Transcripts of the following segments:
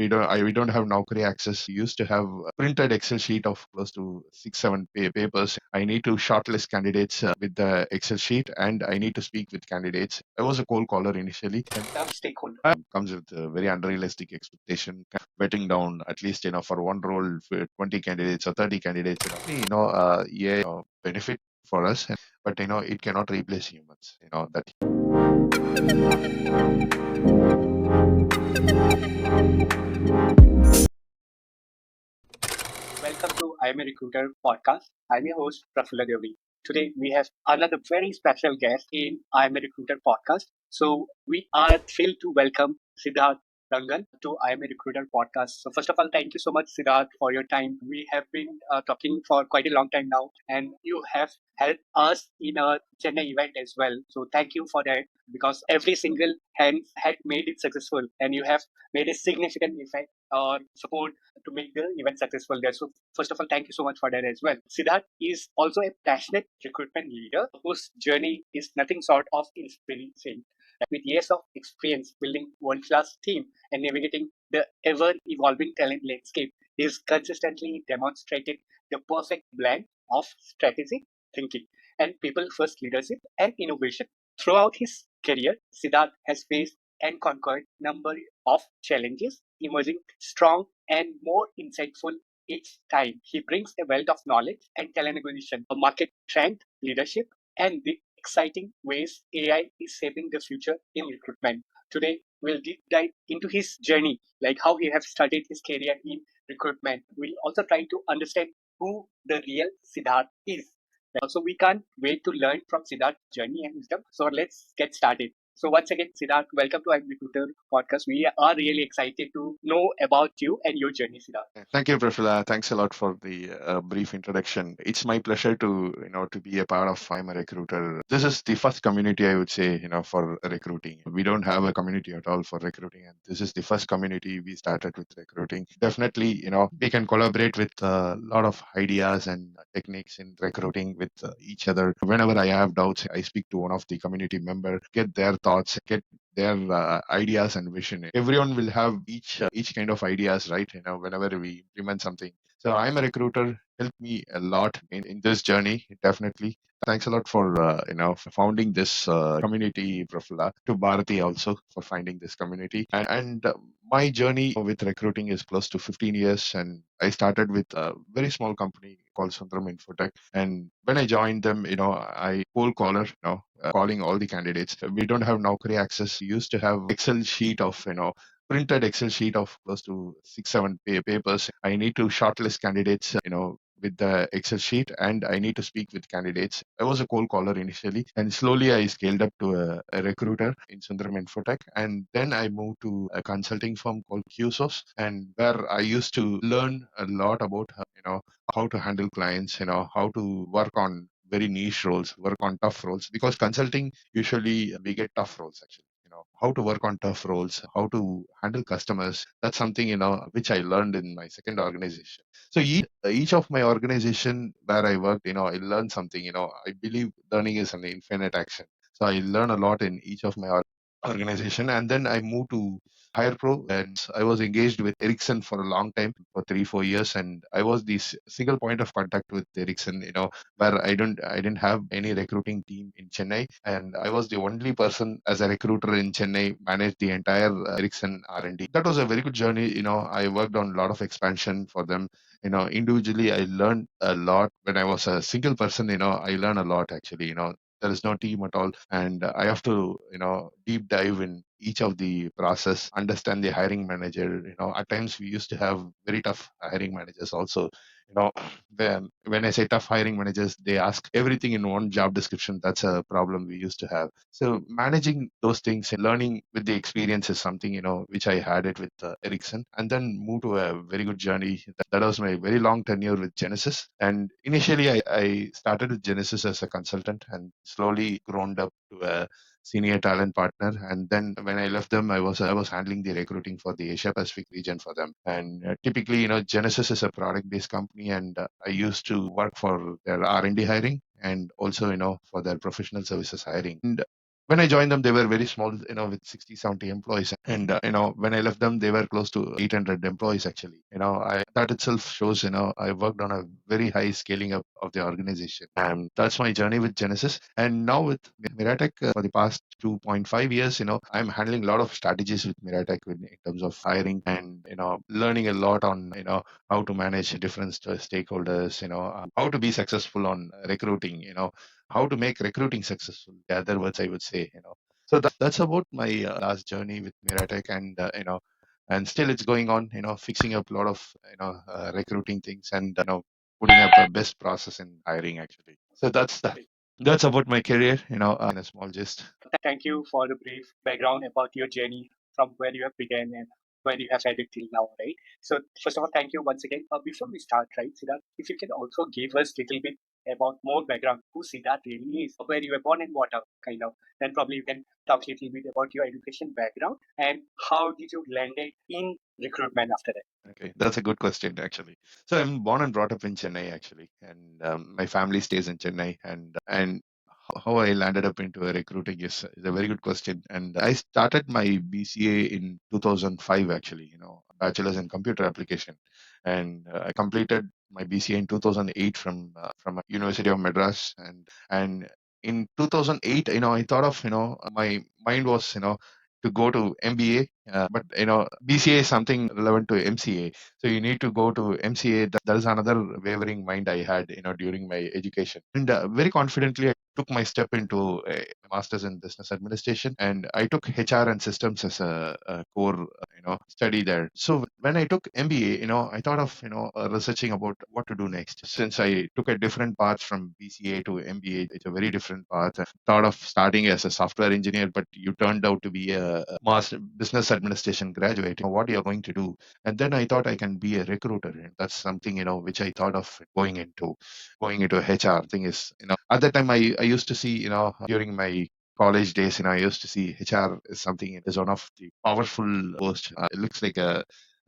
we don't have Naukri access. We used to have a printed Excel sheet of close to 6 7 papers. I need to shortlist candidates with the Excel sheet, and I need to speak with candidates. I was a cold caller initially, and stakeholder comes with a very unrealistic expectation, betting down at least for one role for 20 candidates or 30 candidates. Yeah, benefit for us, but it cannot replace humans. That. Welcome to I Am a Recruiter podcast. I'm your host, Prafulla Devi. Today we have another very special guest in I Am a Recruiter podcast. So we are thrilled to welcome Siddharth Rangan to I Am a Recruiter podcast. So first of all, thank you so much, Siddharth, for your time. We have been talking for quite a long time now, and you have helped us in a Chennai event as well. So thank you for that, because every single hand had made it successful, and you have made a significant effect or support to make the event successful there. So first of all, thank you so much for that as well. Siddharth is also a passionate recruitment leader whose journey is nothing short of inspiring. With years of experience building world-class team and navigating the ever-evolving talent landscape, he has consistently demonstrated the perfect blend of strategy, thinking, and people-first leadership and innovation. Throughout his career, Siddharth has faced and conquered number of challenges, emerging strong and more insightful each time. He brings a wealth of knowledge and talent acquisition, a market trend, leadership, and the exciting ways AI is shaping the future in recruitment. Today, we'll deep dive into his journey, like how he has started his career in recruitment. We'll also try to understand who the real Siddharth is. So we can't wait to learn from Siddharth's journey and wisdom. So let's get started. So once again, Siddharth, welcome to I'm Recruiter podcast. We are really excited to know about you and your journey, Siddharth. Thank you, Prafula. Thanks a lot for the brief introduction. It's my pleasure to be a part of I'm a Recruiter. This is the first community, I would say, for recruiting. We don't have a community at all for recruiting, and this is the first community we started with recruiting. Definitely, we can collaborate with a lot of ideas and techniques in recruiting with each other. Whenever I have doubts, I speak to one of the community member, get their thoughts, get their ideas and vision. Everyone will have each kind of ideas, right? Whenever we implement something. So I'm a recruiter. Helped me a lot in this journey, definitely. Thanks a lot for for founding this community, Prafula. To Bharati also for finding this community. And my journey with recruiting is close to 15 years, and I started with a very small company called Sundram Infotech. And when I joined them, I cold caller, calling all the candidates. We don't have Naukri access. We used to have Excel sheet of, printed Excel sheet of close to 6 7 papers. I need to shortlist candidates, with the Excel sheet, and I need to speak with candidates. I was a cold caller initially, and slowly I scaled up to a recruiter in Sundram Infotech. And then I moved to a consulting firm called QSOS, and where I used to learn a lot about, how to handle clients, how to work on very niche roles, work on tough roles, because consulting usually we get tough roles actually. How to work on tough roles, how to handle customers. That's something which I learned in my second organization. So each of my organization where I worked, I learned something. I believe learning is an infinite action. So I learn a lot in each of my organization, and then I moved to Hire Pro, and I was engaged with Ericsson for a long time, for 3 4 years, and I was the single point of contact with Ericsson. Where I didn't have any recruiting team in Chennai, and I was the only person as a recruiter in Chennai managed the entire Ericsson R&D. That was a very good journey. I worked on a lot of expansion for them. Individually I learned a lot. When I was a single person, I learned a lot actually. There is no team at all, and I have to deep dive in each of the process, understand the hiring manager. At times we used to have very tough hiring managers also. you know when I say tough hiring managers, they ask everything in one job description. That's a problem we used to have. So managing those things and learning with the experience is something which I had it with Ericsson, and then moved to a very good journey. That was my very long tenure with Genesis. And initially I started with Genesis as a consultant, and slowly grown up to a senior talent partner. And then when I left them, I was handling the recruiting for the Asia Pacific region for them. And typically, Genesis is a product based company, and I used to work for their R&D hiring, and also for their professional services hiring. And when I joined them, they were very small, with 60, 70 employees. And, when I left them, they were close to 800 employees, actually. That itself shows, I worked on a very high scaling up of the organization. And that's my journey with Genesis. And now with Miratech, for the past 2.5 years, I'm handling a lot of strategies with Miratech in terms of hiring and, learning a lot on, how to manage different stakeholders, how to be successful on recruiting, how to make recruiting successful. The other words I would say, So that's about my last journey with Miratech, and and still it's going on. Fixing up a lot of recruiting things, and putting up a best process in hiring, actually. So that's about my career. In a small gist. Thank you for the brief background about your journey from where you have begun and where you have headed till now, right? So first of all, thank you once again. Before we start, right, Siddharth, if you can also give us a little bit about more background, who Siddharth really is, where you were born and what up, kind of. Then probably you can talk a little bit about your education background and how did you landed in recruitment after that. Okay, that's a good question, actually. So I'm born and brought up in Chennai, actually, and my family stays in Chennai, and how I landed up into a recruiting is a very good question. And I started my BCA in 2005, actually, bachelor's in computer application, and I completed my BCA in 2008 from University of Madras, and in 2008, I thought of, my mind was, to go to MBA, but BCA is something relevant to MCA, so you need to go to MCA. That is another wavering mind I had, during my education, and very confidently I took my step into a master's in business administration, and I took HR and systems as a core, study there. So when I took MBA, I thought of, researching about what to do next. Since I took a different path from BCA to MBA, it's a very different path. I thought of starting as a software engineer, but you turned out to be a master business administration graduate. What are you going to do? And then I thought I can be a recruiter, and that's something, which I thought of going into HR. Thing is, at that time I used to see, during my college days, I used to see HR as something, it is one of the powerful posts. It looks like a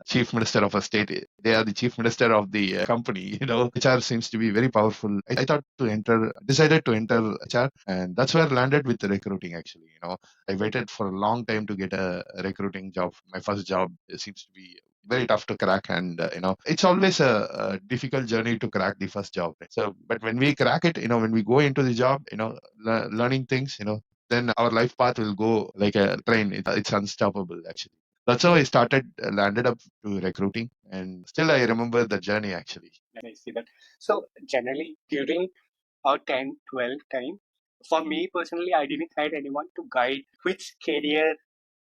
chief minister of a state. They are the chief minister of the company. HR seems to be very powerful. I thought decided to enter HR, and that's where I landed with the recruiting. Actually, I waited for a long time to get a recruiting job. My first job seems to be very tough to crack, and it's always a difficult journey to crack the first job. Right? So, but when we crack it, when we go into the job, learning things, then our life path will go like a train. It's unstoppable, actually. That's how I started, landed up to recruiting, and still I remember the journey, actually. I see that. So generally during our 10, 12 time, for me personally, I didn't had anyone to guide which career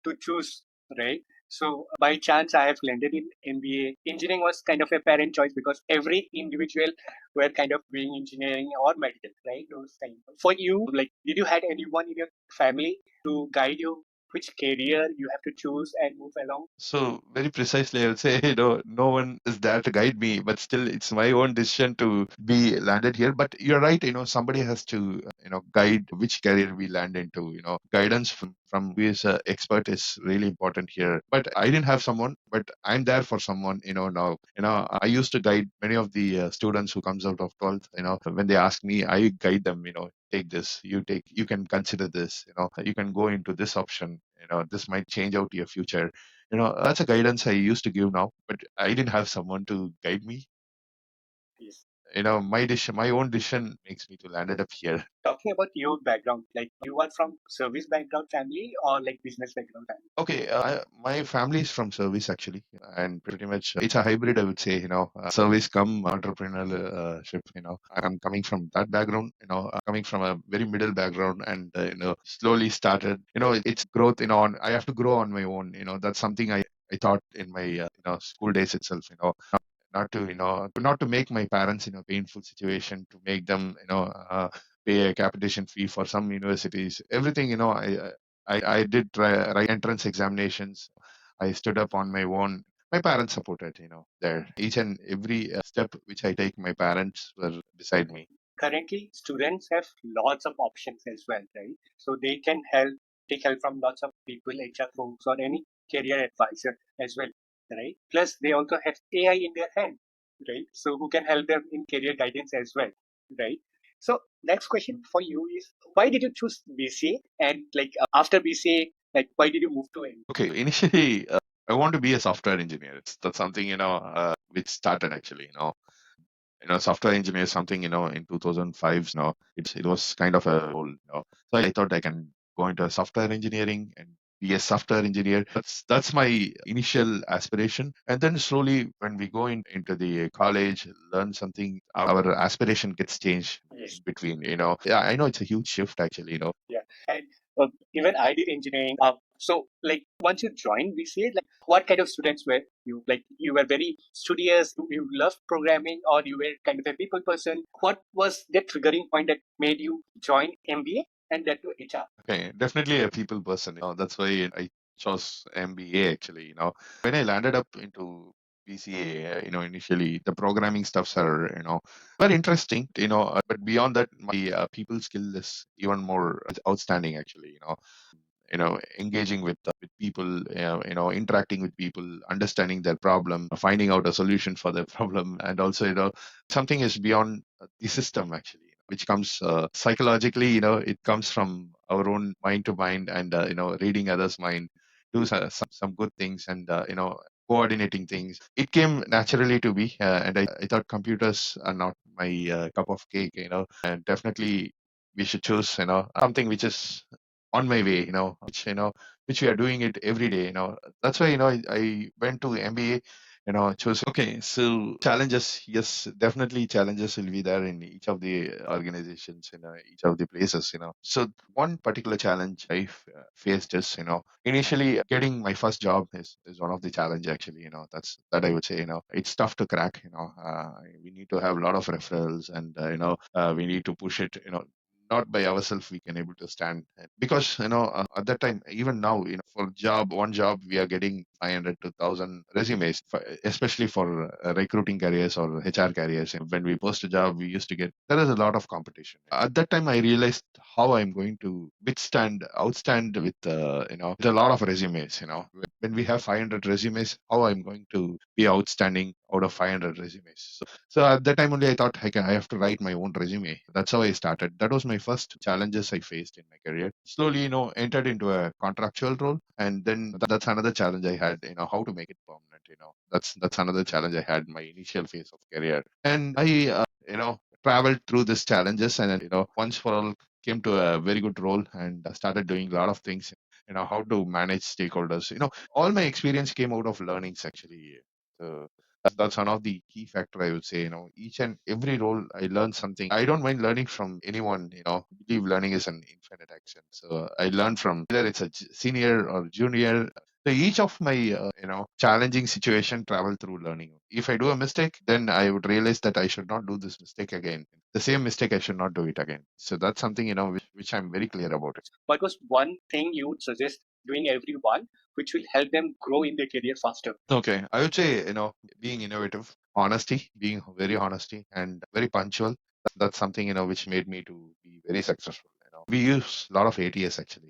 to choose, right? So by chance, I have landed in MBA. Engineering was kind of a parent choice because every individual were kind of doing engineering or medical, right? Those kind. For you, like, did you had anyone in your family to guide you which career you have to choose and move along? So very precisely, I would say, no one is there to guide me, but still, it's my own decision to be landed here. But you're right, somebody has to, guide which career we land into. Guidance from who is an expert is really important here. But I didn't have someone, but I'm there for someone. Now, I used to guide many of the students who comes out of 12th. When they ask me, I guide them. Take this. You can consider this. You can go into this option. This might change out your future. That's a guidance I used to give now, but I didn't have someone to guide me. Yes. My own decision makes me to landed up here. Talking about your background, like you are from service background family or like business background family? Okay, my family is from service, actually, and pretty much it's a hybrid, I would say. Service come entrepreneurship. I'm coming from that background. Coming from a very middle background, and slowly started. It's growth. I have to grow on my own. That's something I thought in my school days itself. Not to make my parents in a painful situation, to make them pay a capitation fee for some universities. Everything, I did write entrance examinations. I stood up on my own. My parents supported, there. Each and every step which I take, my parents were beside me. Currently students have lots of options as well, right? So they can take help from lots of people, HR folks or any career advisor as well, right? Plus they also have AI in their hand, right? So who can help them in career guidance as well, right? So next question for you is, why did you choose BCA? And like after BCA, like why did you move to MBA? Okay, initially, I want to be a software engineer. That's something, which started actually, software engineer is something, in 2005, it was kind of a role. So I thought I can go into software engineering and be a software engineer. That's my initial aspiration. And then slowly, when we go into the college, learn something, our aspiration gets changed Yes. in between. Yeah, I know it's a huge shift actually. Yeah. And even I did engineering. So like once you joined BCA, like what kind of students were you? Like you were very studious, you loved programming, or you were kind of a people person. What was the triggering point that made you join MBA and that to HR? Okay, definitely a people person. That's why I chose MBA actually. When I landed up into BCA, initially the programming stuffs are, very interesting, but beyond that, my people skill is even more outstanding actually. Engaging with people, interacting with people, understanding their problem, finding out a solution for their problem, and also, something is beyond the system actually, which comes psychologically. It comes from our own mind to mind, and reading others' mind, do some good things, and coordinating things. It came naturally to me, and I thought computers are not my cup of cake. And definitely we should choose, something which is on my way, which we are doing it every day. That's why, I went to MBA, chose. Okay, so challenges, yes, definitely challenges will be there in each of the organizations, each of the places. So one particular challenge I faced is, initially getting my first job is one of the challenge actually. That I would say, it's tough to crack. We need to have a lot of referrals, and we need to push it. Not by ourselves we can able to stand, because at that time, even now, for one job we are getting 500 to 1000 resumes, especially for recruiting careers or HR careers. And when we post a job, we used to get, there is a lot of competition. At that time I realized how I'm going to outstand with with a lot of resumes. When we have 500 resumes, how I'm going to be outstanding out of 500 resumes. So at that time only I thought I have to write my own resume. That's how I started. That was my first challenges I faced in my career. Slowly, entered into a contractual role, and then that's another challenge I had. How to make it permanent. That's another challenge I had in my initial phase of career, and I traveled through these challenges, and then, once for all came to a very good role, and started doing a lot of things. How to manage stakeholders. All my experience came out of learnings actually. So that's one of the key factor I would say. Each and every role I learn something. I don't mind learning from anyone. I believe learning is an infinite action. So I learn from whether it's a senior or junior. So each of my challenging situation travel through learning. If I do a mistake, then I would realize that I should not do this mistake again. The same mistake, I should not do it again. So that's something, which I'm very clear about it. What was one thing you would suggest doing everyone which will help them grow in their career faster? Okay, I would say, being innovative, honesty, being very honesty, and very punctual. That's something, which made me to be very successful. We use a lot of ATS actually.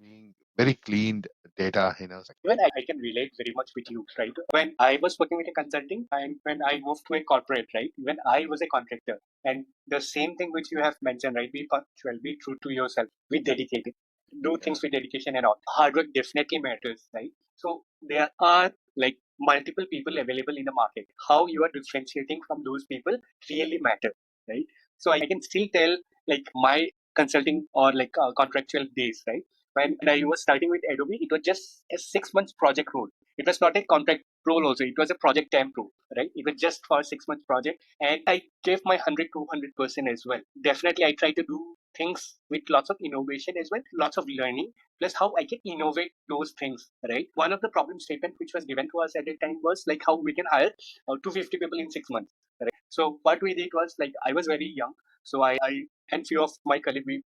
Being very cleaned data. Even I can relate very much with you, right? When I was working with a consulting and when I moved to a corporate, right? When I was a contractor, and the same thing which you have mentioned, right? Be punctual, be true to yourself, be dedicated, do Yeah. things with dedication and all. Hard work definitely matters, right? So there are like multiple people available in the market. How you are differentiating from those people really matter, right? So I can still tell like my consulting or like contractual days, right? When I was starting with Adobe, it was just a 6 months project role. It was not a contract role also. It was a project temp role, right? It was just for a 6 months project. And I gave my 100 to 100% as well. Definitely, I try to do things with lots of innovation as well, lots of learning, plus how I can innovate those things, right? One of the problem statement which was given to us at the time was like how we can hire 250 people in 6 months, right? So what we did was like I was very young. So I and few of my colleagues, we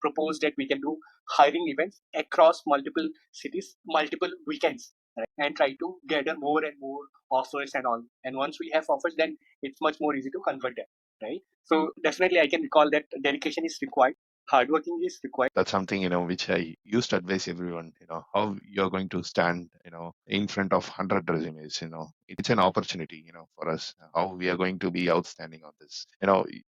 proposed that we can do hiring events across multiple cities, multiple weekends, right? And try to gather more and more offers and all. And once we have offers, then it's much more easy to convert them, right? So definitely, I can recall that dedication is required. hardworking is required. That's something, which I used to advise everyone, how you're going to stand, in front of 100 resumes. It's an opportunity, for us, how we are going to be outstanding on this.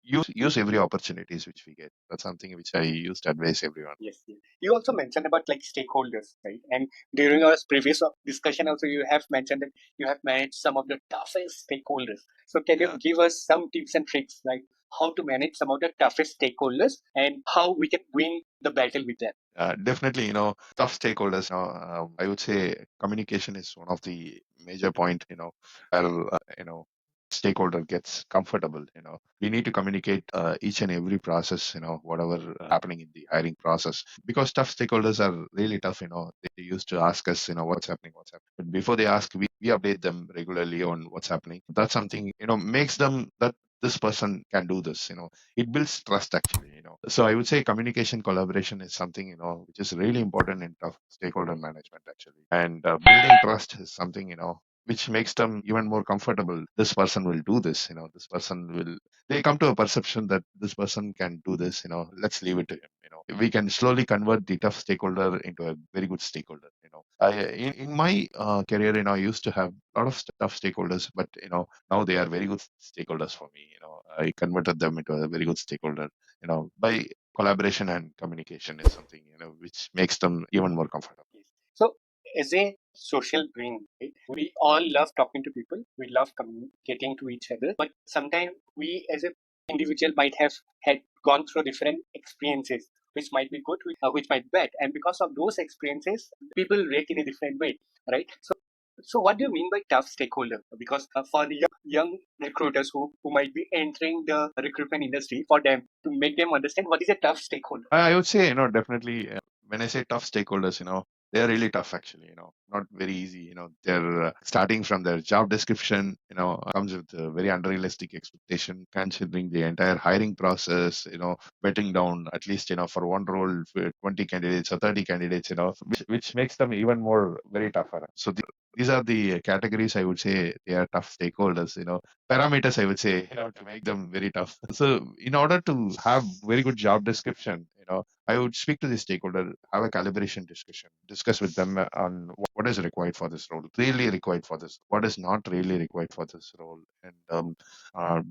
Use every opportunities which we get. That's something which I used to advise everyone. Yes, yes. You also mentioned about like stakeholders, right? And during our previous discussion, also you have mentioned that you have managed some of the toughest stakeholders. So can you Yeah. give us some tips and tricks, like how to manage some of the toughest stakeholders and how we can win the battle with them? Definitely, tough stakeholders. I would say communication is one of the major point. Where stakeholder gets comfortable. We need to communicate each and every process. Whatever happening in the hiring process, because tough stakeholders are really tough. They used to ask us, what's happening. But before they ask, we update them regularly on what's happening. That's something makes them that this person can do this. It builds trust actually. So I would say communication collaboration is something which is really important in tough stakeholder management actually, and building trust is something which makes them even more comfortable. This person will do this. This person will, they come to a perception that this person can do this. Let's leave it to him. We can slowly convert the tough stakeholder into a very good stakeholder. In my career, I used to have a lot of tough stakeholders, but now they are very good stakeholders for me. I converted them into a very good stakeholder. By collaboration and communication is something which makes them even more comfortable. Yes. So, as a social being, right, we all love talking to people. We love communicating to each other. But sometimes we, as a individual, might have had gone through different experiences, which might be good, which might be bad, and because of those experiences, people react in a different way, right? So what do you mean by tough stakeholder? Because for the young recruiters who might be entering the recruitment industry, for them to make them understand what is a tough stakeholder. I would say, definitely when I say tough stakeholders, they are really tough actually, not very easy. They're starting from their job description, comes with a very unrealistic expectation, considering the entire hiring process, betting down at least, for one role, for 20 candidates or 30 candidates, which makes them even more very tougher. So these are the categories I would say they are tough stakeholders, parameters I would say, to make them very tough. So in order to have very good job description, I would speak to the stakeholder, have a calibration discussion, discuss with them on what is required for this role, really required for this, what is not really required for this role, and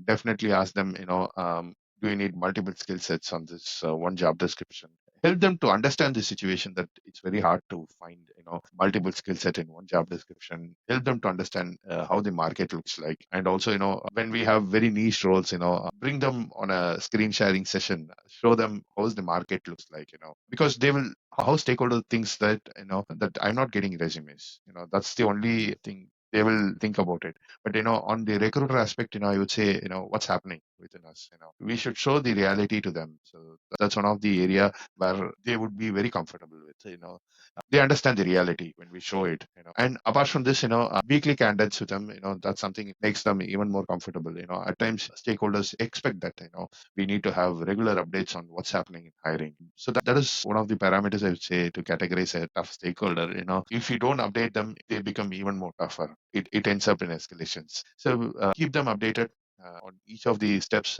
definitely ask them, do you need multiple skill sets on this one job description? Help them to understand the situation that it's very hard to find, multiple skill set in one job description. Help them to understand how the market looks like, and also, when we have very niche roles, bring them on a screen sharing session, show them how the market looks like, because they will, how stakeholder thinks that, that I'm not getting resumes, that's the only thing they will think about it. But on the recruiter aspect, I would say, what's happening within us, we should show the reality to them. So that's one of the area where they would be very comfortable with, they understand the reality when we show it, and apart from this, weekly candidates with them, that's something that makes them even more comfortable. At times stakeholders expect that, we need to have regular updates on what's happening in hiring. So that is one of the parameters I would say to categorize a tough stakeholder. If you don't update them, they become even more tougher. It ends up in escalations. So keep them updated on each of the steps,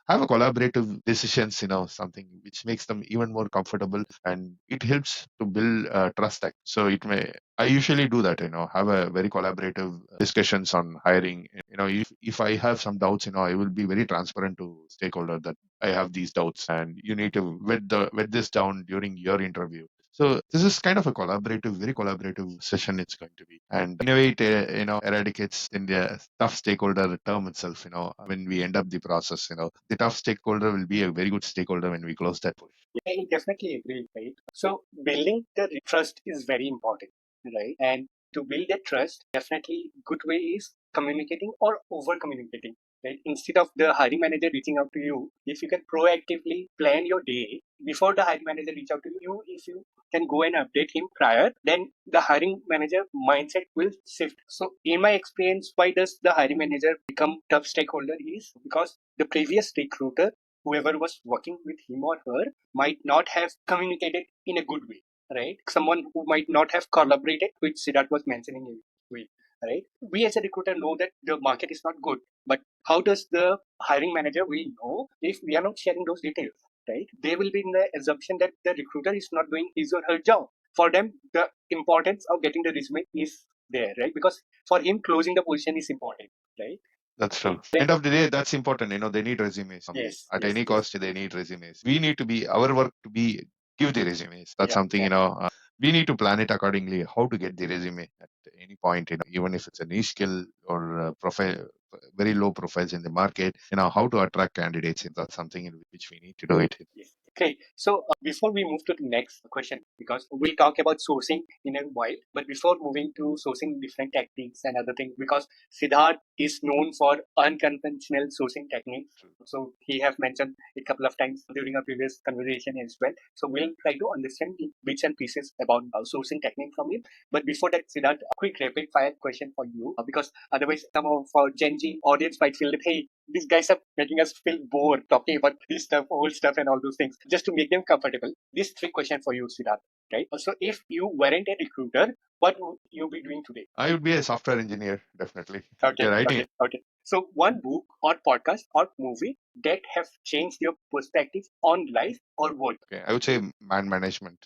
have a collaborative decisions, something which makes them even more comfortable, and it helps to build trust. So it may, I usually do that, have a very collaborative discussions on hiring. If I have some doubts, I will be very transparent to stakeholder that I have these doubts, and you need to vet this down during your interview. So this is kind of a collaborative, very collaborative session it's going to be. And in a way, it eradicates in the tough stakeholder term itself, when we end up the process, the tough stakeholder will be a very good stakeholder when we close that push. Yeah, I definitely agree, right? So building the trust is very important, right? And to build that trust, definitely good way is communicating or over communicating, right? Instead of the hiring manager reaching out to you, if you can proactively plan your day before the hiring manager reach out to you, if you can go and update him prior, then the hiring manager mindset will shift. So in my experience, why does the hiring manager become tough stakeholder is because the previous recruiter, whoever was working with him or her, might not have communicated in a good way, right? Someone who might not have collaborated, which Siddharth was mentioning in way, right? We as a recruiter know that the market is not good, but how does the hiring manager will know if we are not sharing those details? right? They will be in the assumption that the recruiter is not doing his or her job. For them, the importance of getting the resume is there, right? Because for him, closing the position is important, right? That's true. End of the day, that's important. They need resumes. Yes, At yes, any yes. cost, they need resumes. We need to be our work to be give the resumes. That's Yeah, something yeah. we need to plan it accordingly. How to get the resume at any point. Even if it's a niche skill or profile, very low profiles in the market. How to attract candidates. That's something in which we need to do it. Yes. Okay, so before we move to the next question, because we'll talk about sourcing in a while, but before moving to sourcing different techniques and other things, because Siddharth is known for unconventional sourcing techniques. So he have mentioned it a couple of times during our previous conversation as well. So we'll try to understand the bits and pieces about sourcing technique from him. But before that, Siddharth, a quick rapid fire question for you, because otherwise some of our Gen Z audience might feel that, hey, these guys are making us feel bored talking about this stuff, old stuff, and all those things. Just to make them comfortable, these three questions for you, Siddharth. Right? So, if you weren't a recruiter, what would you be doing today? I would be a software engineer, definitely. Okay, Writing. okay. So, one book or podcast or movie that have changed your perspective on life or work. Okay, I would say man management.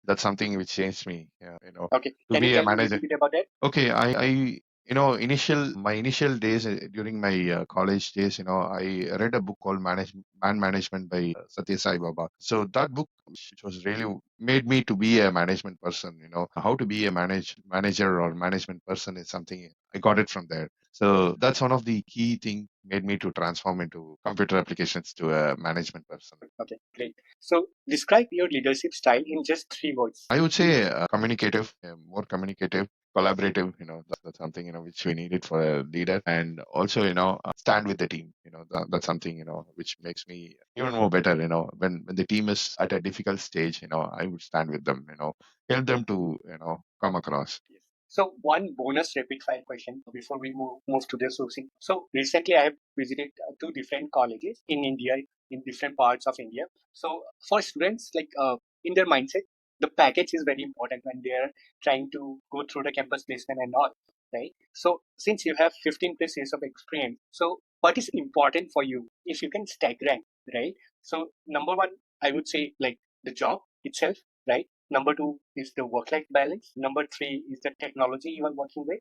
That's something which changed me. Yeah, Okay, to can you be a tell me a little manager. bit about that? Okay, my initial days during my college days, I read a book called Man Management by Satya Sai Baba. So that book, which was really made me to be a management person. How to be a manager or management person is something I got it from there. So that's one of the key thing made me to transform into computer applications to a management person. Okay, great. So, describe your leadership style in just 3 words. I would say communicative, more communicative, collaborative. That's something which we needed for a leader, and also stand with the team. That's something which makes me even more better. When the team is at a difficult stage, I would stand with them. Help them to come across. Yes. So one bonus rapid fire question before we move to the sourcing. So recently I have visited two different colleges in India, in different parts of India. So for students, like in their mindset, the package is very important when they are trying to go through the campus placement and all, right? So since you have 15 plus years of experience, so what is important for you if you can stack rank, right? So number one, I would say like the job itself, right? Number two is the work-life balance. Number three is the technology you are working with,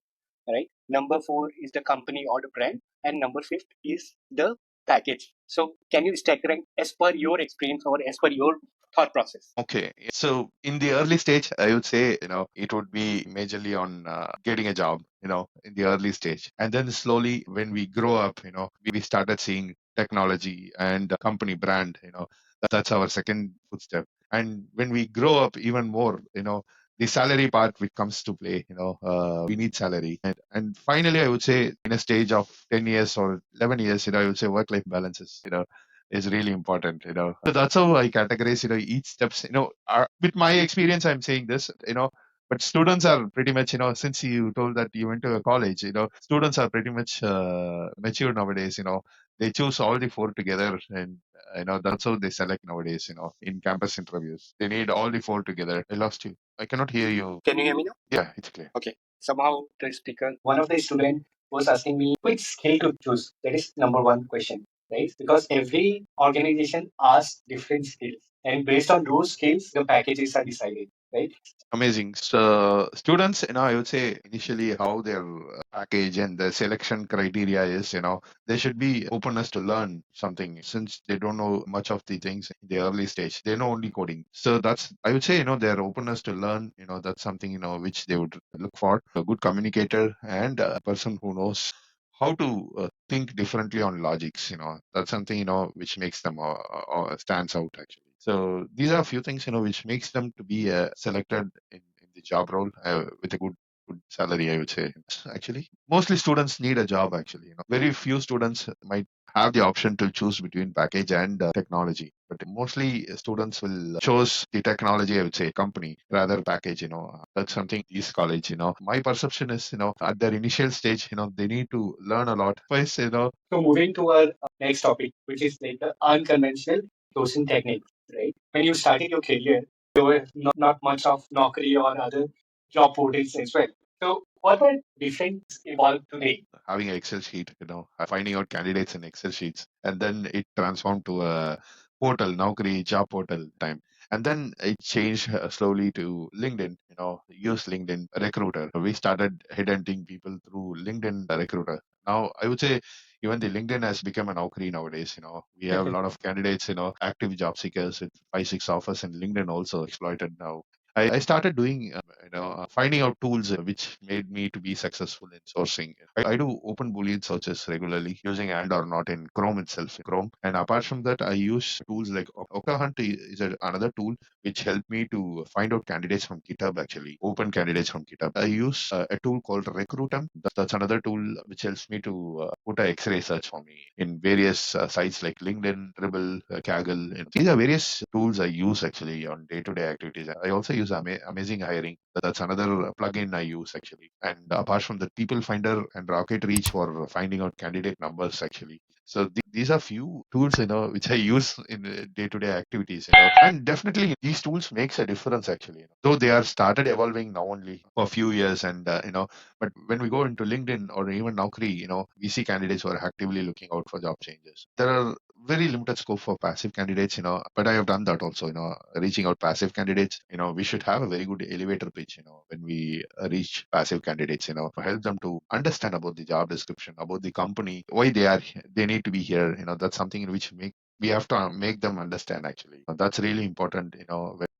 right? Number four is the company or the brand, and number fifth is the package. So, can you stack rank as per your experience or as per your thought process? Okay, so in the early stage, I would say it would be majorly on getting a job. In the early stage, and then slowly when we grow up, we started seeing technology and company brand. That's our second footstep. And when we grow up even more, the salary part which comes to play. We need salary, and finally, I would say in a stage of 10 years or 11 years, I would say work life balance is really important. So that's how I categorize each steps. With my experience I'm saying this. But students are pretty much, since you told that you went to a college, students are pretty much mature nowadays. They choose all the four together, and that's how they select nowadays. In campus interviews, they need all the four together. I lost you. I cannot hear you. Can you hear me now? Yeah, it's clear. Okay. Somehow the speaker, one of the student was asking me which skill to choose. That is number one question, right? Because every organization asks different skills, and based on those skills, the packages are decided, right? Amazing. So students, I would say initially how their package and the selection criteria is, they should be openness to learn something since they don't know much of the things in the early stage. They know only coding. So that's, I would say, their openness to learn, that's something, which they would look for. A good communicator and a person who knows how to think differently on logics. That's something, which makes them stands out actually. So these are a few things, which makes them to be selected in the job role with a good salary, I would say. Actually, mostly students need a job. Actually, very few students might have the option to choose between package and technology. But mostly students will choose the technology, I would say, company rather package. That's something is college. My perception is, at their initial stage, they need to learn a lot. First, So moving to our next topic, which is like the unconventional sourcing techniques, right? When you started your career, there were not much of Naukri or other job portals as well. So what are different evolved today? having an Excel sheet, finding out candidates in Excel sheets, and then it transformed to a portal, Naukri job portal time. And then it changed slowly to LinkedIn, use LinkedIn Recruiter. We started headhunting people through LinkedIn Recruiter. Now, I would say even the LinkedIn has become a Naukri nowadays. We have a lot of candidates, active job seekers with 5, 6 offers, and LinkedIn also exploited now. I started doing, finding out tools which made me to be successful in sourcing. I do open Boolean searches regularly using and or not in Chrome itself, Chrome. And apart from that, I use tools like Okahunt is another tool which helped me to find out candidates from GitHub actually, open candidates from GitHub. I use a tool called Recruitment. That's another tool which helps me to put a X-ray search for me in various sites like LinkedIn, Dribble, Kaggle. These are various tools I use actually on day-to-day activities. I also use Amazing Hiring. That's another plugin I use actually. And apart from the People Finder and Rocket Reach for finding out candidate numbers actually. So these are few tools which I use in day-to-day activities. And definitely these tools makes a difference actually. Though they are started evolving now only for a few years, and but when we go into LinkedIn or even Naukri, we see candidates who are actively looking out for job changes. There are very limited scope for passive candidates, but I have done that also, reaching out passive candidates. We should have a very good elevator pitch, when we reach passive candidates, help them to understand about the job description, about the company, why they need to be here. That's something in which we have to make them understand actually. That's really important,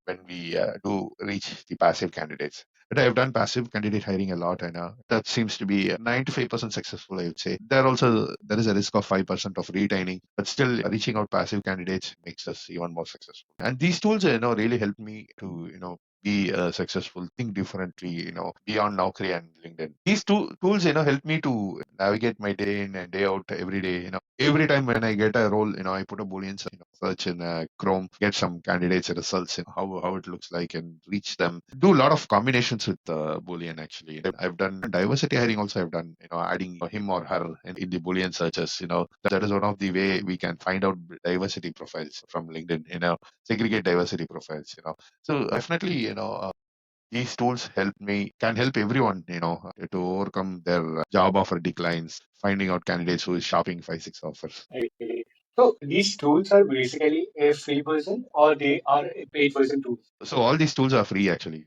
when we do reach the passive candidates. But I've done passive candidate hiring a lot, and that seems to be 95% successful, I would say. There is a risk of 5% of retaining, but still reaching out passive candidates makes us even more successful. And these tools, really help me to, be successful, think differently, beyond Naukri and LinkedIn. These two tools, help me to navigate my day in and day out every day. Every time when I get a role, I put a Boolean search in Chrome, get some candidates results, how it looks like, and reach them. Do a lot of combinations with Boolean actually. I've done diversity hiring also. I've done, adding him or her in the Boolean searches. That is one of the way we can find out diversity profiles from LinkedIn. Segregate diversity profiles. So definitely, these tools can help everyone, to overcome their job offer declines, finding out candidates who is shopping 5, 6 offers. Okay. So these tools are basically a free version or they are a paid version too? So all these tools are free actually,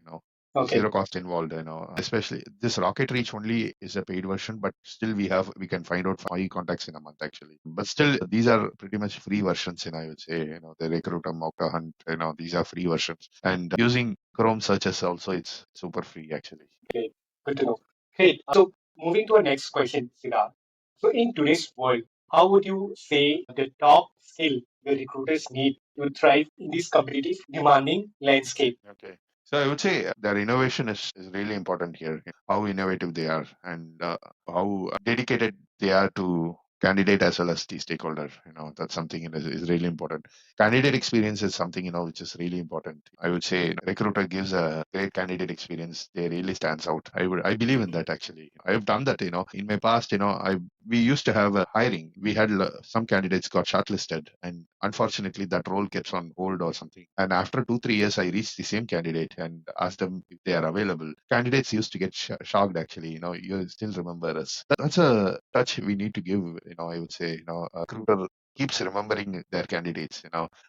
Okay. zero cost involved, especially this Rocket Reach only is a paid version, but still we can find out 5 contacts in a month actually. But still these are pretty much free versions, I would say, the Recruiter, Mocha Hunt, these are free versions. And using Chrome searches also, it's super free actually. Okay, good to know. Great. So moving to our next question, Siddharth. So in today's world, how would you say the top skill the recruiters need to thrive in this competitive, demanding landscape? Okay. So I would say their innovation is really important here. How innovative they are, and how dedicated they are to candidate as well as the stakeholder. That's something is really important. Candidate experience is something which is really important. I would say recruiter gives a great candidate experience. They really stands out. I believe in that actually. I have done that. In my past. We used to have a hiring. We had some candidates got shortlisted, and unfortunately that role gets on hold or something. And after 2, 3 years, I reached the same candidate and asked them if they are available. Candidates used to get shocked actually. You still remember us. That's a touch we need to give. I would say, a recruiter keeps remembering their candidates.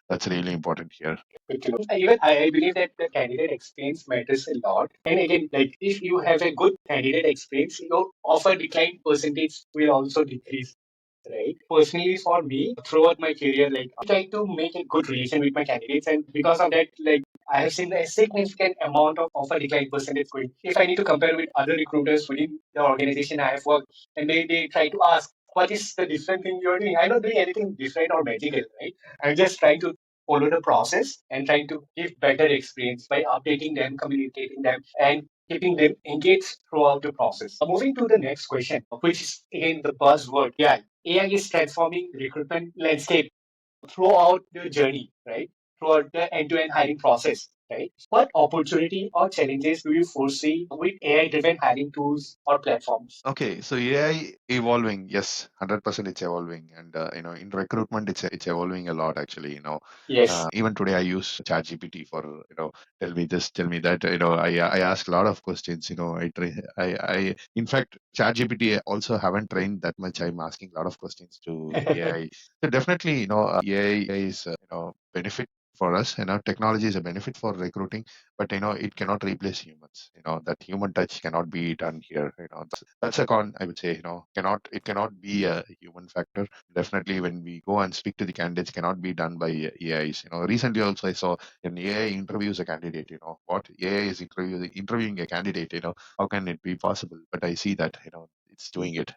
That's really important here. Good to know. Even I believe that the candidate experience matters a lot. And again, like if you have a good candidate experience, your offer decline percentage will also decrease. Right. Personally, for me, throughout my career, like I try to make a good relation with my candidates, and because of that, like I have seen a significant amount of offer decline percentage going. If I need to compare with other recruiters within the organization I have worked, and they try to ask, what is the different thing you're doing? I'm not doing anything different or magical, right? I'm just trying to follow the process and trying to give better experience by updating them, communicating them, and keeping them engaged throughout the process. Moving to the next question, which is again the buzzword. Yeah, AI is transforming recruitment landscape throughout the journey, right? Throughout the end-to-end hiring process. right? What opportunity or challenges do you foresee with AI-driven hiring tools or platforms? Okay, so AI evolving, yes, 100% it's evolving, and in recruitment, it's evolving a lot actually. Yes. Even today I use ChatGPT for tell me this, tell me that. I ask a lot of questions. I in fact ChatGPT also haven't trained that much. I'm asking a lot of questions to AI. So definitely, AI is benefit for us. Technology is a benefit for recruiting, but it cannot replace humans. That human touch cannot be done here. That's a con, I would say. It cannot be a human factor. Definitely, when we go and speak to the candidates, cannot be done by AIs. Recently also I saw an AI interviews a candidate. What AI is interviewing a candidate. How can it be possible? But I see that it's doing it.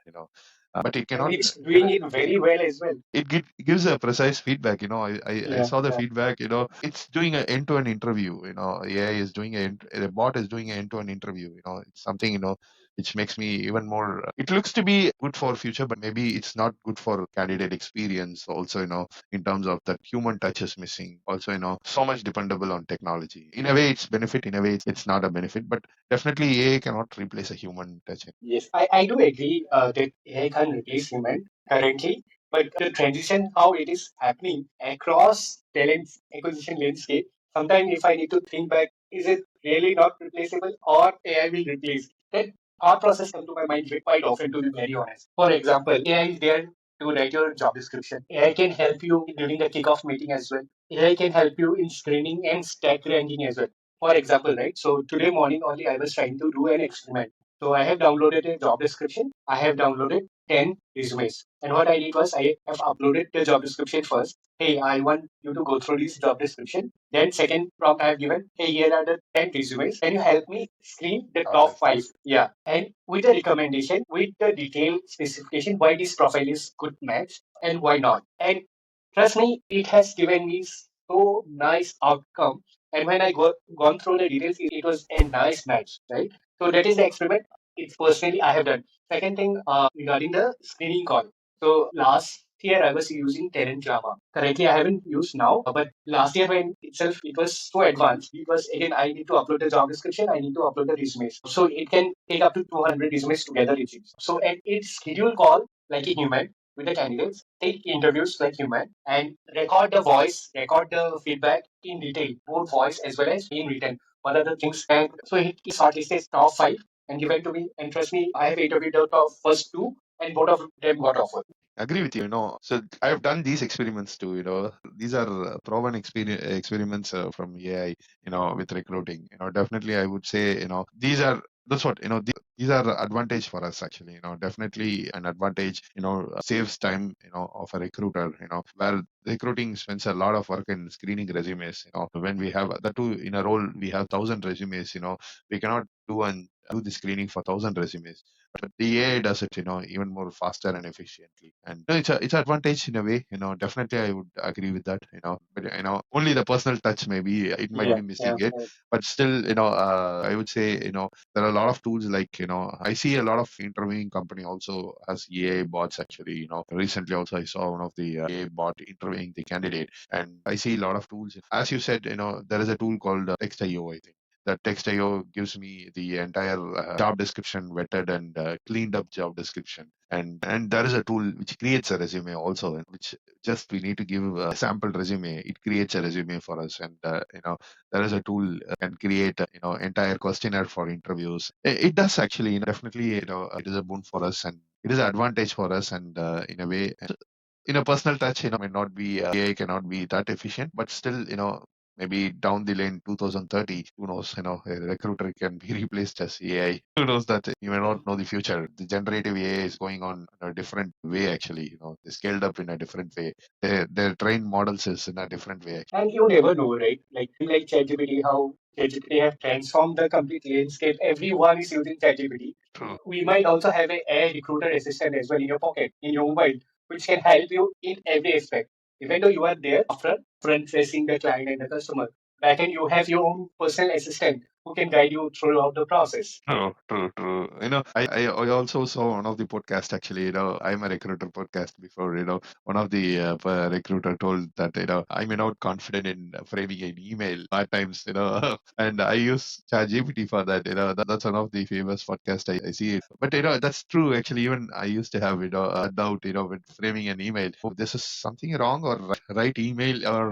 But it I mean, cannot. it's doing it very well as well. It gives a precise feedback. I Yeah, saw the yeah. feedback. It's doing an end-to-end interview. AI is doing a bot is doing an end-to-end interview. It's something which makes me even more. It looks to be good for future, but maybe it's not good for candidate experience. Also, in terms of that human touch is missing. Also, so much dependable on technology. In a way, it's benefit. In a way, it's not a benefit. But definitely, AI cannot replace a human touch. Yes, I do agree that AI can't replace human currently, but the transition, how it is happening across talent acquisition landscape, sometimes if I need to think back, is it really not replaceable or AI will replace? That thought process comes to my mind quite often, to be very honest. For example, AI is there to write your job description. AI can help you during the kickoff meeting as well. AI can help you in screening and stack ranking as well. For example, right? So today morning only I was trying to do an experiment. So I have downloaded a job description. I have downloaded 10 resumes. And what I did was I have uploaded the job description first. Hey, I want you to go through this job description. Then second prompt I have given, hey, here are the 10 resumes. Can you help me screen the top five? Yeah. And with the recommendation, with the detailed specification, why this profile is good match and why not. And trust me, it has given me so nice outcome. And when I gone through the details, it was a nice match, right? So that is the experiment. It's personally I have done. Second thing regarding the screening call. So last year I was using Talent Java. Currently I haven't used now, but last year when itself it was so advanced because again I need to upload the job description, I need to upload the resumes. So it can take up to 200 resumes together it seems. So and it schedule call like a human with the candidates, take interviews like human, and record the voice, record the feedback in detail, both voice as well as in written. What are the things? And so he shortlisted top five and given to me. And trust me, I have interviewed the top first two, and both of them got offered. Agree with you. So I've done these experiments too. These are proven experiments from AI. With recruiting. Definitely, I would say. These are that's what these are advantage for us actually. Definitely an advantage. Saves time. Of a recruiter. Where recruiting spends a lot of work in screening resumes. When we have the two in a role, we have 1,000 resumes. We cannot do the screening for 1,000 resumes, but the AI does it, even more faster and efficiently. And it's an advantage in a way. Definitely I would agree with that. But only the personal touch maybe it might Yeah, be missing yeah, it, yeah. but still, I would say, there are a lot of tools like I see a lot of interviewing company also has AI bots actually. Recently also I saw one of the AI bot interviewing the candidate, and I see a lot of tools. As you said, there is a tool called Text.io, I think. That Text.io gives me the entire job description vetted and cleaned up job description. And there is a tool which creates a resume also, which just we need to give a sample resume. It creates a resume for us, and there is a tool can create entire questionnaire for interviews. It does actually, definitely, it is a boon for us, and it is an advantage for us, and in a way, in a personal touch, may not be AI cannot be that efficient, but still, maybe down the lane 2030, who knows, a recruiter can be replaced as AI. Who knows that you may not know the future. The generative AI is going on in a different way, actually. They scaled up in a different way. Their trained models is in a different way. And you never know, right? Like ChatGPT, how ChatGPT have transformed the complete landscape. Everyone is using ChatGPT. True. We might also have a AI recruiter assistant as well in your pocket, in your mobile, which can help you in every aspect. Even though you are there upfront, front facing the client and the customer, back end you have your own personal assistant who can guide you throughout the process. True, true, true. I also saw one of the podcast actually. I'm a recruiter podcast before. One of the recruiter told that I'm not confident in framing an email at times. And I use ChatGPT for that. That's one of the famous podcast I see it. But that's true actually. Even I used to have a doubt. With framing an email. Oh, this is something wrong or right email or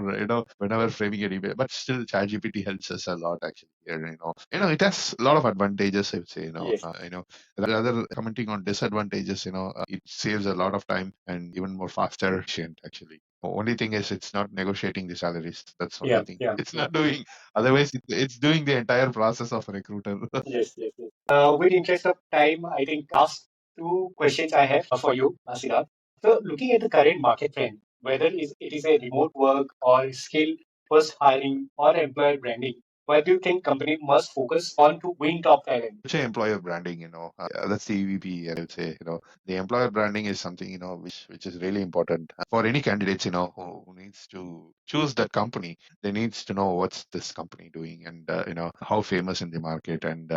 whenever framing an email. But still, ChatGPT helps us a lot actually. Here, it has a lot of advantages. I would say, Yes. rather commenting on disadvantages, it saves a lot of time and even more faster, efficient actually. Only thing is, it's not negotiating the salaries. That's the Yeah, only thing yeah, it's yeah. not doing. Otherwise, it's doing the entire process of a recruiter. Yes, yes, yes. With interest of time, I think last two questions I have for you, Siddharth. So, looking at the current market trend, whether it is a remote work or skill first hiring or employer branding, what do you think company must focus on to win top talent? Say employer branding, that's the EVP. I would say, the employer branding is something which is really important for any candidates, who needs to choose that company. They needs to know what's this company doing and how famous in the market, and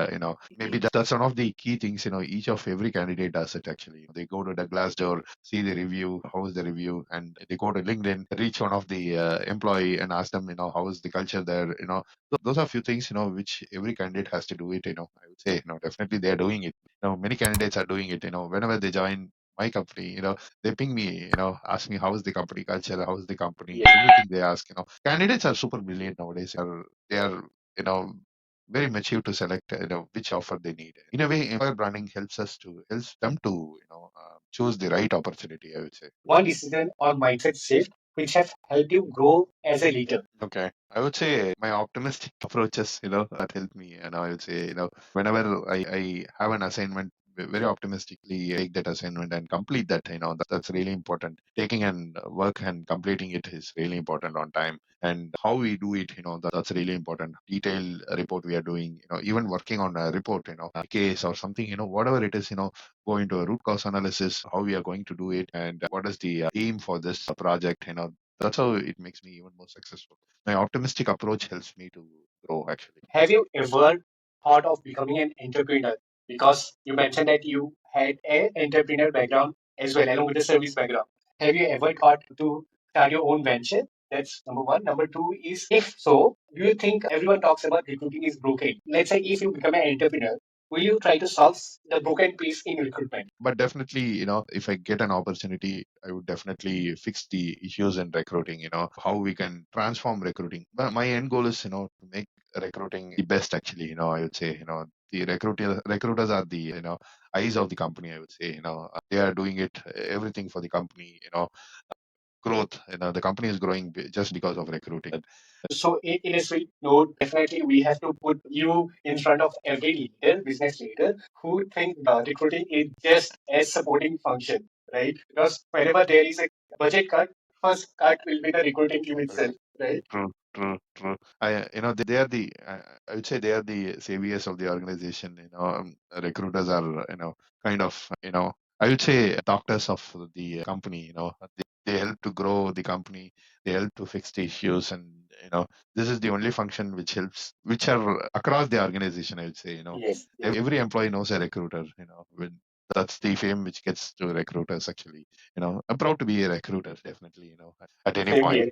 maybe that's one of the key things. Each of every candidate does it actually. They go to the Glassdoor, see the review, how is the review, and they go to LinkedIn, reach one of the employee and ask them, how is the culture there. Those are few things which every candidate has to do it. I would say, definitely they are doing it. Many candidates are doing it. Whenever they join my company, they ping me, ask me how is the company culture, how is the company, Yes. everything they ask. Candidates are super brilliant nowadays. They are you know very mature to select which offer they need. In a way, employer branding helps them to choose the right opportunity, I would say. One decision or mindset shift which have helped you grow as a leader. Okay. I would say my optimistic approaches, that help me. And I would say, whenever I have an assignment, very optimistically take that assignment and complete that, that's really important. Taking and work and completing it is really important on time. And how we do it, that's really important. Detailed report we are doing, even working on a report, a case or something, whatever it is, go into a root cause analysis, how we are going to do it, and what is the aim for this project, that's how it makes me even more successful. My optimistic approach helps me to grow actually. Have you ever thought of becoming an entrepreneur? Because you mentioned that you had an entrepreneur background as well, along with a service background. Have you ever thought to start your own venture? That's number one. Number two is, if so, do you think everyone talks about recruiting is broken? Let's say if you become an entrepreneur, will you try to solve the broken piece in recruitment? But definitely, if I get an opportunity, I would definitely fix the issues in recruiting, how we can transform recruiting. But my end goal is, to make recruiting the best actually, I would say, the recruiters are the, eyes of the company, I would say, they are doing it, everything for the company, growth, the company is growing just because of recruiting. So, in a sweet note, definitely we have to put you in front of every leader, business leader, who think recruiting is just a supporting function, right? Because whenever there is a budget cut, first cut will be the recruiting team itself, right? True, true, true. They are the, I would say they are the saviors of the organization. Recruiters are, kind of, I would say doctors of the company. They help to grow the company. They help to fix the issues, and this is the only function which helps, which are across the organization. I would say, Yes, yes. every employee knows a recruiter. When that's the fame which gets to recruiters. Actually, I'm proud to be a recruiter. Definitely, at any Same point. here.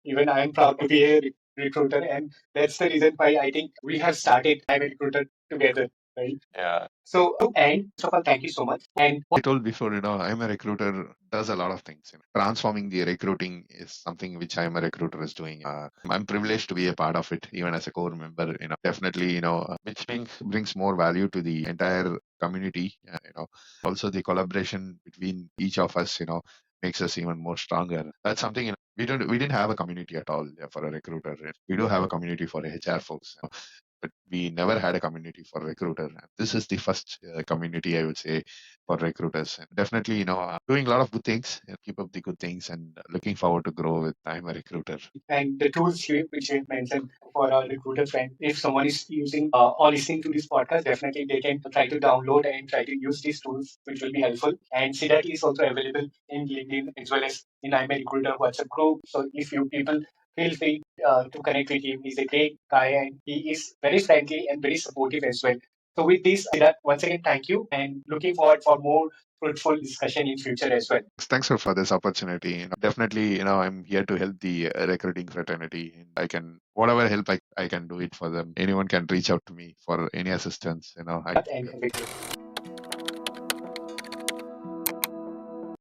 Even I am proud to be a recruiter, and that's the reason why I think we have started I'm a recruiter together, right? Yeah. So, to end, first of all, thank you so much. And I told before, I'm a recruiter, does a lot of things. Transforming the recruiting is something which I'm a recruiter is doing. I'm privileged to be a part of it, even as a core member. Definitely, which brings more value to the entire community. Also the collaboration between each of us, makes us even more stronger. That's something we didn't have a community at all, for a recruiter. We do have a community for HR folks, but we never had a community for recruiter. This is the first community, I would say, for recruiters. And definitely, doing a lot of good things. Keep up the good things, and looking forward to grow with I'm a recruiter. and the tools which you mentioned for our recruiter friend, if someone is using or listening to this podcast, definitely they can try to download and try to use these tools, which will be helpful. And Siddharth is also available in LinkedIn as well as in I'm a Recruiter WhatsApp group. So if you people feel free to connect with him. He's a great guy and he is very friendly and very supportive as well. So with this, Siddharth, once again, thank you and looking forward for more fruitful discussion in future as well. Thanks for this opportunity. Definitely, I'm here to help the recruiting fraternity. And I can, whatever help I can do it for them. Anyone can reach out to me for any assistance. And have a great day.